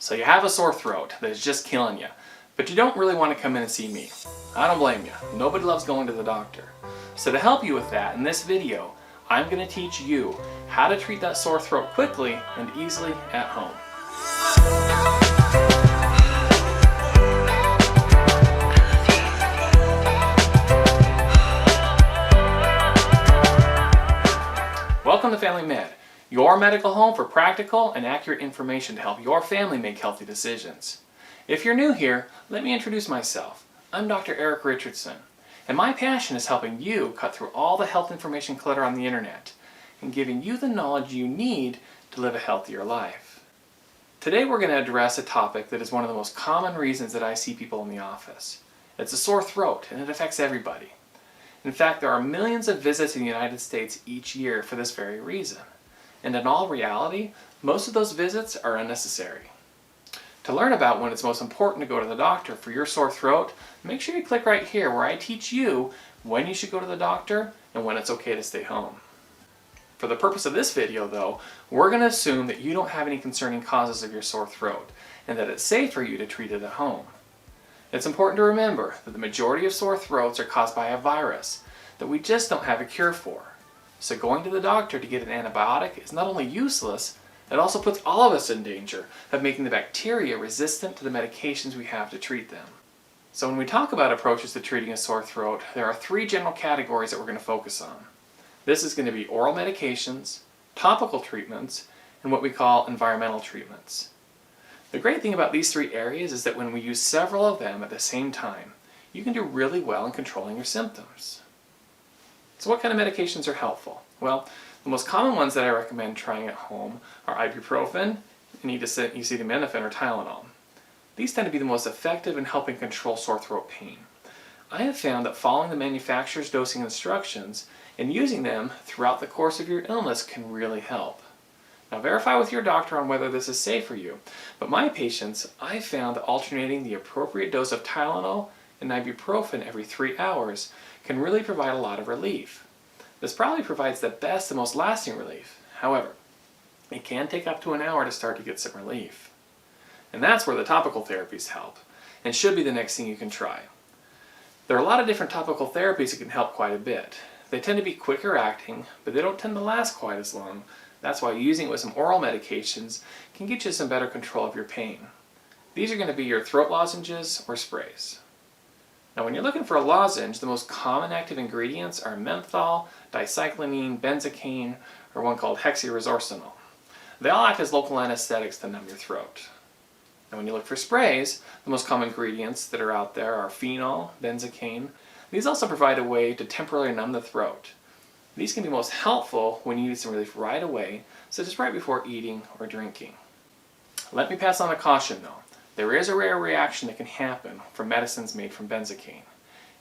So you have a sore throat that is just killing you, but you don't really want to come in and see me. I don't blame you. Nobody loves going to the doctor. So to help you with that, in this video, I'm going to teach you how to treat that sore throat quickly and easily at home. Welcome to Family Med, your medical home for practical and accurate information to help your family make healthy decisions. If you're new here, let me introduce myself. I'm Dr. Eric Richardson, and my passion is helping you cut through all the health information clutter on the internet and giving you the knowledge you need to live a healthier life. Today we're going to address a topic that is one of the most common reasons that I see people in the office. It's a sore throat, and it affects everybody. In fact, there are millions of visits in the United States each year for this very reason. And in all reality, most of those visits are unnecessary. To learn about when it's most important to go to the doctor for your sore throat, make sure you click right here where I teach you when you should go to the doctor and when it's okay to stay home. For the purpose of this video though, we're going to assume that you don't have any concerning causes of your sore throat and that it's safe for you to treat it at home. It's important to remember that the majority of sore throats are caused by a virus that we just don't have a cure for. So going to the doctor to get an antibiotic is not only useless, it also puts all of us in danger of making the bacteria resistant to the medications we have to treat them. So when we talk about approaches to treating a sore throat, there are three general categories that we're going to focus on. This is going to be oral medications, topical treatments, and what we call environmental treatments. The great thing about these three areas is that when we use several of them at the same time, you can do really well in controlling your symptoms. So what kind of medications are helpful? Well, the most common ones that I recommend trying at home are ibuprofen, acetaminophen, or Tylenol. These tend to be the most effective in helping control sore throat pain. I have found that following the manufacturer's dosing instructions and using them throughout the course of your illness can really help. Now verify with your doctor on whether this is safe for you, but my patients, I found that alternating the appropriate dose of Tylenol and ibuprofen every 3 hours can really provide a lot of relief. This probably provides the best and most lasting relief. However, it can take up to an hour to start to get some relief. And that's where the topical therapies help, and should be the next thing you can try. There are a lot of different topical therapies that can help quite a bit. They tend to be quicker acting, but they don't tend to last quite as long. That's why using it with some oral medications can get you some better control of your pain. These are going to be your throat lozenges or sprays. Now when you're looking for a lozenge, the most common active ingredients are menthol, dicyclonine, benzocaine, or one called hexyresorcinol. They all act as local anesthetics to numb your throat. Now when you look for sprays, the most common ingredients that are out there are phenol, benzocaine. These also provide a way to temporarily numb the throat. These can be most helpful when you need some relief right away, such as right before eating or drinking. Let me pass on a caution though. There is a rare reaction that can happen from medicines made from benzocaine.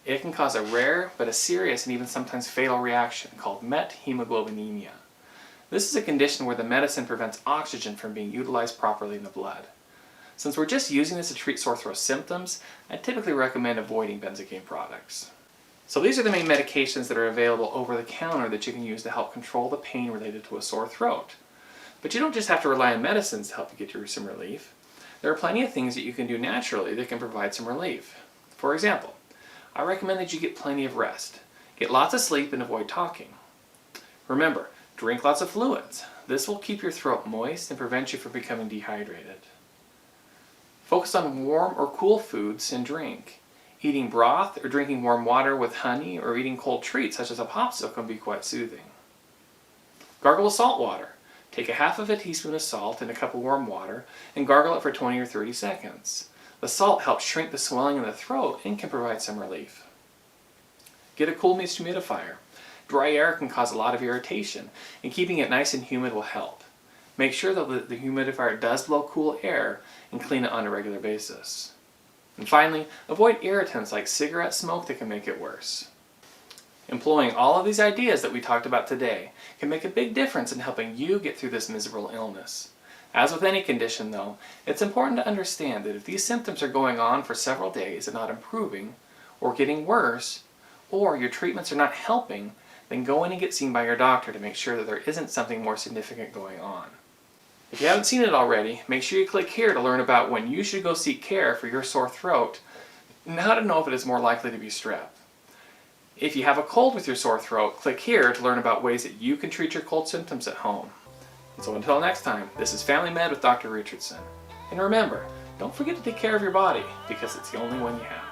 It can cause a rare but a serious and even sometimes fatal reaction called methemoglobinemia. This is a condition where the medicine prevents oxygen from being utilized properly in the blood. Since we're just using this to treat sore throat symptoms, I typically recommend avoiding benzocaine products. So these are the main medications that are available over the counter that you can use to help control the pain related to a sore throat. But you don't just have to rely on medicines to help you get you some relief. There are plenty of things that you can do naturally that can provide some relief. For example, I recommend that you get plenty of rest. Get lots of sleep and avoid talking. Remember, drink lots of fluids. This will keep your throat moist and prevent you from becoming dehydrated. Focus on warm or cool foods and drink. Eating broth or drinking warm water with honey or eating cold treats such as a popsicle can be quite soothing. Gargle with salt water. Take a half of a teaspoon of salt in a cup of warm water and gargle it for 20 or 30 seconds. The salt helps shrink the swelling in the throat and can provide some relief. Get a cool mist humidifier. Dry air can cause a lot of irritation, and keeping it nice and humid will help. Make sure that the humidifier does blow cool air and clean it on a regular basis. And finally, avoid irritants like cigarette smoke that can make it worse. Employing all of these ideas that we talked about today can make a big difference in helping you get through this miserable illness. As with any condition though, it's important to understand that if these symptoms are going on for several days and not improving, or getting worse, or your treatments are not helping, then go in and get seen by your doctor to make sure that there isn't something more significant going on. If you haven't seen it already, make sure you click here to learn about when you should go seek care for your sore throat and how to know if it is more likely to be strep. If you have a cold with your sore throat, click here to learn about ways that you can treat your cold symptoms at home. So until next time, this is Family Med with Dr. Richardson. And remember, don't forget to take care of your body because it's the only one you have.